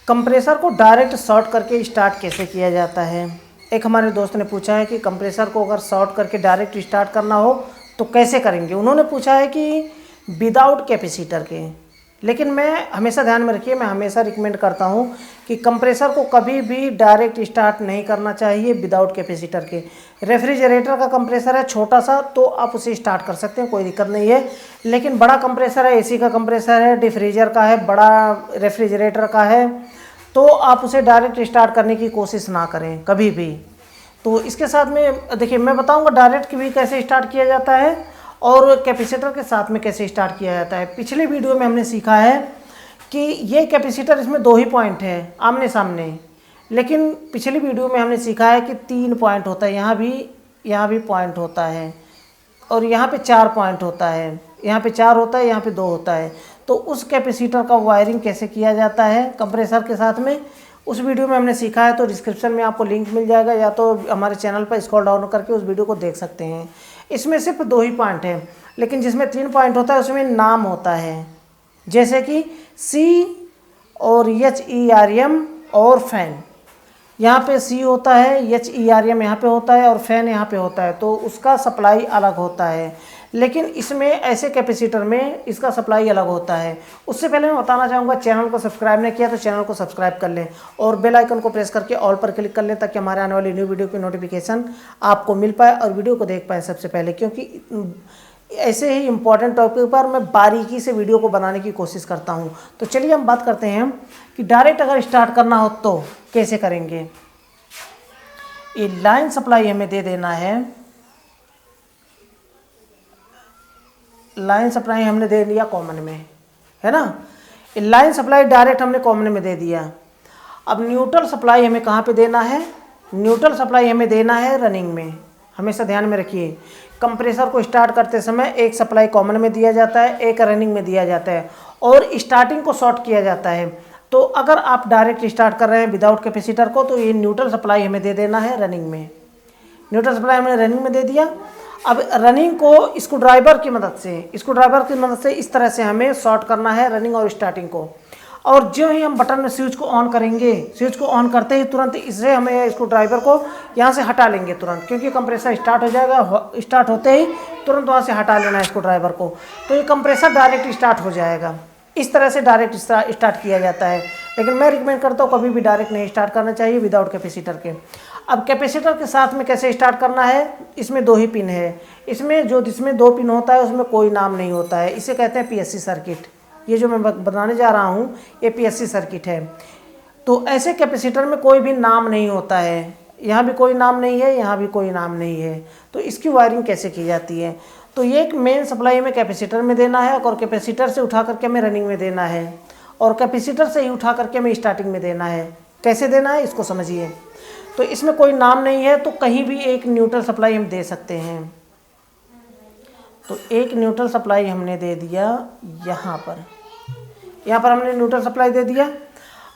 Compressor को direct short करके start कैसे किया जाता है। एक हमारे दोस्त ने पूछा है कि कंप्रेसर को अगर शॉर्ट करके डायरेक्ट स्टार्ट करना हो तो कैसे करेंगे। उन्होंने पूछा है कि विदाउट कैपेसिटर के, लेकिन मैं हमेशा ध्यान में रखिए, मैं हमेशा रिकमेंड करता हूं कि कंप्रेसर को कभी भी डायरेक्ट स्टार्ट नहीं करना चाहिए विदाउट कैपेसिटर के। रेफ्रिजरेटर का कंप्रेसर है छोटा सा तो आप उसे स्टार्ट कर सकते हैं, कोई दिक्कत नहीं है। लेकिन बड़ा कंप्रेसर है, एसी का कंप्रेसर है, डिफ्रीजर का है, बड़ा रेफ्रिजरेटर का है, तो आप उसे डायरेक्ट स्टार्ट करने की कोशिश ना करें कभी भी। तो इसके साथ में देखिए मैं बताऊँगा डायरेक्ट भी कैसे स्टार्ट किया जाता है और कैपेसिटर के साथ में कैसे स्टार्ट किया जाता है। पिछले वीडियो में हमने सीखा है कि ये कैपेसिटर, इसमें 2 ही पॉइंट है आमने सामने, लेकिन पिछली वीडियो में हमने सीखा है कि 3 पॉइंट होता है, यहाँ भी पॉइंट होता है और यहाँ पे 4 पॉइंट होता है, यहाँ पे 4 होता है, यहाँ पे 2 होता है। तो उस कैपेसिटर का वायरिंग कैसे किया जाता है कंप्रेसर के साथ में, उस वीडियो में हमने सीखा है। तो डिस्क्रिप्शन में आपको लिंक मिल जाएगा, या तो हमारे चैनल पर स्क्रॉल डाउन करके उस वीडियो को देख सकते हैं। इसमें सिर्फ 2 ही पॉइंट हैं, लेकिन जिसमें 3 पॉइंट होता है उसमें नाम होता है, जैसे कि C और HERM और फैन। यहाँ पे C होता है, HERM यहाँ पे होता है और फैन यहाँ पे होता है, तो उसका सप्लाई अलग होता है। लेकिन इसमें ऐसे कैपेसिटर में इसका सप्लाई अलग होता है। उससे पहले मैं बताना चाहूँगा, चैनल को सब्सक्राइब नहीं किया तो चैनल को सब्सक्राइब कर लें और बेल आइकन को प्रेस करके ऑल पर क्लिक कर लें, ताकि हमारे आने वाली न्यू वीडियो की नोटिफिकेशन आपको मिल पाए और वीडियो को देख पाए सबसे पहले। क्योंकि ऐसे ही इम्पॉर्टेंट टॉपिक पर मैं बारीकी से वीडियो को बनाने की कोशिश करता हूँ। तो चलिए हम बात करते हैं कि डायरेक्ट अगर स्टार्ट करना हो तो कैसे करेंगे। ये लाइन सप्लाई हमें दे देना है, लाइन सप्लाई हमने दे दिया कॉमन में, है ना। ये लाइन सप्लाई डायरेक्ट हमने कॉमन में दे दिया। अब न्यूट्रल सप्लाई हमें कहाँ पे देना है, न्यूट्रल सप्लाई हमें देना है रनिंग में। हमेशा ध्यान में रखिए, कंप्रेसर को स्टार्ट करते समय एक सप्लाई कॉमन में दिया जाता है, एक रनिंग में दिया जाता है और स्टार्टिंग को शॉर्ट किया जाता है। तो अगर आप डायरेक्ट स्टार्ट कर रहे हैं विदाउट कैपेसिटर को, तो ये न्यूट्रल सप्लाई हमें दे देना है रनिंग में। न्यूट्रल सप्लाई हमने रनिंग में दे दिया। अब रनिंग को स्क्रू ड्राइवर की मदद से इस तरह से हमें शॉर्ट करना है रनिंग और स्टार्टिंग को। और जो ही हम बटन में स्विच को ऑन करेंगे, स्विच को ऑन करते ही तुरंत इससे हमें स्क्रू ड्राइवर को यहाँ से हटा लेंगे तुरंत, क्योंकि कंप्रेसर स्टार्ट हो जाएगा। स्टार्ट होते ही तुरंत वहाँ से हटा लेना है स्क्रू ड्राइवर को, तो ये कंप्रेसर डायरेक्ट स्टार्ट हो जाएगा। इस तरह से डायरेक्ट स्टार्ट किया जाता है। लेकिन मैं रिकमेंड करता हूँ कभी भी डायरेक्ट नहीं स्टार्ट करना चाहिए विदाउट कैपेसिटर के। अब कैपेसिटर के साथ में कैसे स्टार्ट करना है, इसमें 2 ही पिन है। इसमें 2 पिन होता है उसमें कोई नाम नहीं होता है, इसे कहते हैं PSC सर्किट। ये जो मैं बताने जा रहा हूँ ये PSC सर्किट है। तो ऐसे कैपेसिटर में कोई भी नाम नहीं होता है, यहाँ भी कोई नाम नहीं है, यहाँ भी कोई नाम नहीं है। तो इसकी वायरिंग कैसे की जाती है, तो ये एक मेन सप्लाई में कैपेसिटर में देना है और कैपेसिटर से उठा करके हमें रनिंग में देना है और कैपेसिटर से ही उठा करके हमें स्टार्टिंग में देना है। कैसे देना है इसको समझिए। तो इसमें कोई नाम नहीं है, तो कहीं भी एक न्यूट्रल सप्लाई हम दे सकते हैं। तो एक न्यूट्रल सप्लाई हमने दे दिया यहाँ पर हमने न्यूट्रल सप्लाई दे दिया।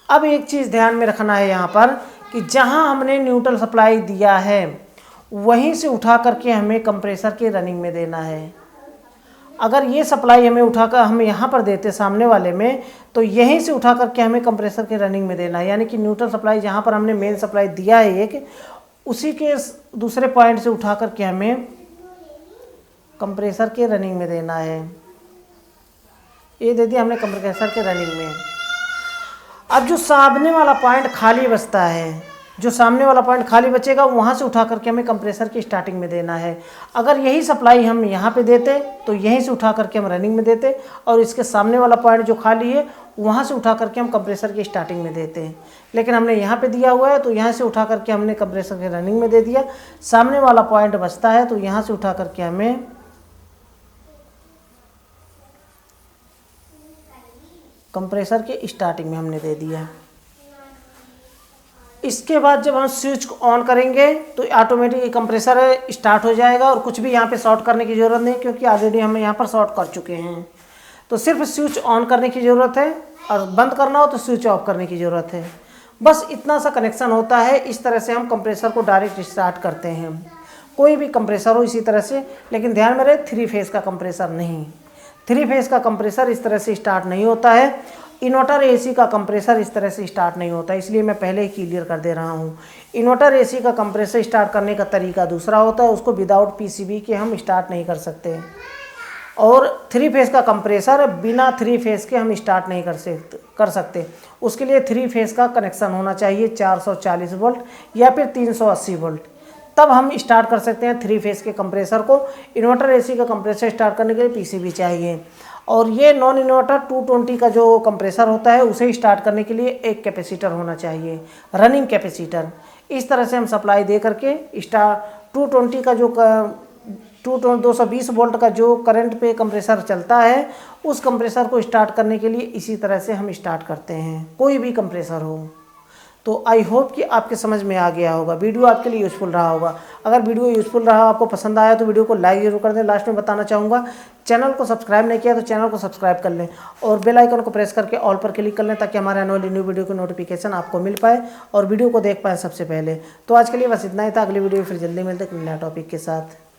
अब एक चीज़ ध्यान में रखना है यहाँ पर कि जहाँ हमने न्यूट्रल सप्लाई दिया है वहीं से उठा करके हमें कंप्रेसर के रनिंग में देना है। अगर ये सप्लाई हमें उठाकर हम यहाँ पर देते सामने वाले में, तो यहीं से उठा करके हमें कंप्रेसर के रनिंग में देना है। यानी कि न्यूट्रल सप्लाई जहाँ पर हमने मेन सप्लाई दिया है एक, उसी के दूसरे पॉइंट से उठा करके हमें कंप्रेसर के रनिंग में देना है। ये दे दिया हमने कंप्रेसर के रनिंग में। अब जो सामने वाला पॉइंट खाली बचता है, जो सामने वाला पॉइंट खाली बचेगा वहाँ से उठा करके हमें कंप्रेसर की स्टार्टिंग में देना है। अगर यही सप्लाई हम यहाँ पे देते तो यहीं से उठा करके हम रनिंग में देते और इसके सामने वाला पॉइंट जो खाली है वहाँ से उठा करके हम कंप्रेसर की स्टार्टिंग में देते हैं। लेकिन हमने यहाँ पे दिया हुआ है तो यहाँ से उठा करके हमने कंप्रेसर के रनिंग में दे दिया। सामने वाला पॉइंट बचता है तो यहाँ से उठा करके हमें कंप्रेसर के स्टार्टिंग में हमने दे दिया। इसके बाद जब हम स्विच को ऑन करेंगे तो ऑटोमेटिक कंप्रेसर स्टार्ट हो जाएगा और कुछ भी यहाँ पे शॉर्ट करने की ज़रूरत नहीं, क्योंकि ऑलरेडी हम यहाँ पर शॉर्ट कर चुके हैं। तो सिर्फ स्विच ऑन करने की ज़रूरत है और बंद करना हो तो स्विच ऑफ करने की ज़रूरत है। बस इतना सा कनेक्शन होता है। इस तरह से हम कंप्रेसर को डायरेक्ट स्टार्ट करते हैं। कोई भी कंप्रेसर हो इसी तरह से, लेकिन ध्यान में रहे 3 फेज़ का कंप्रेसर नहीं। 3 फेज़ का कंप्रेसर इस तरह से स्टार्ट नहीं होता है। इन्वर्टर एसी का कंप्रेसर इस तरह से स्टार्ट नहीं होता, इसलिए मैं पहले ही क्लियर कर दे रहा हूँ। इन्वर्टर एसी का कंप्रेसर स्टार्ट करने का तरीका दूसरा होता है, उसको विदाउट पीसीबी के हम स्टार्ट नहीं कर सकते। और 3 फेज़ का कंप्रेसर बिना 3 फेज़ के हम स्टार्ट नहीं कर सकते। उसके लिए 3 फेज़ का कनेक्शन होना चाहिए, 440 वोल्ट या फिर 380 वोल्ट, तब हम स्टार्ट कर सकते हैं 3 फेज़ के कंप्रेसर को। इन्वर्टर एसी का कंप्रेसर स्टार्ट करने के लिए पीसीबी चाहिए। और ये नॉन इन्वर्टर 220 का जो कंप्रेसर होता है उसे स्टार्ट करने के लिए एक कैपेसिटर होना चाहिए, रनिंग कैपेसिटर। इस तरह से हम सप्लाई दे करके 220 का जो 220 वोल्ट का जो करंट पे कंप्रेसर चलता है, उस कंप्रेसर को स्टार्ट करने के लिए इसी तरह से हम स्टार्ट करते हैं, कोई भी कंप्रेसर हो। तो आई होप कि आपके समझ में आ गया होगा, वीडियो आपके लिए यूज़फुल रहा होगा। अगर वीडियो यूज़फुल रहा, आपको पसंद आया तो वीडियो को लाइक जरूर कर दें। लास्ट में बताना चाहूँगा, चैनल को सब्सक्राइब नहीं किया तो चैनल को सब्सक्राइब कर लें और बेल आइकन को प्रेस करके ऑल पर क्लिक कर लें, ताकि हमारे आने वाली न्यू वीडियो की नोटिफिकेशन आपको मिल पाए और वीडियो को देख पाए सबसे पहले। तो आज के लिए बस इतना ही था, अगली वीडियो फिर जल्दी मिलते हैं नया टॉपिक के साथ।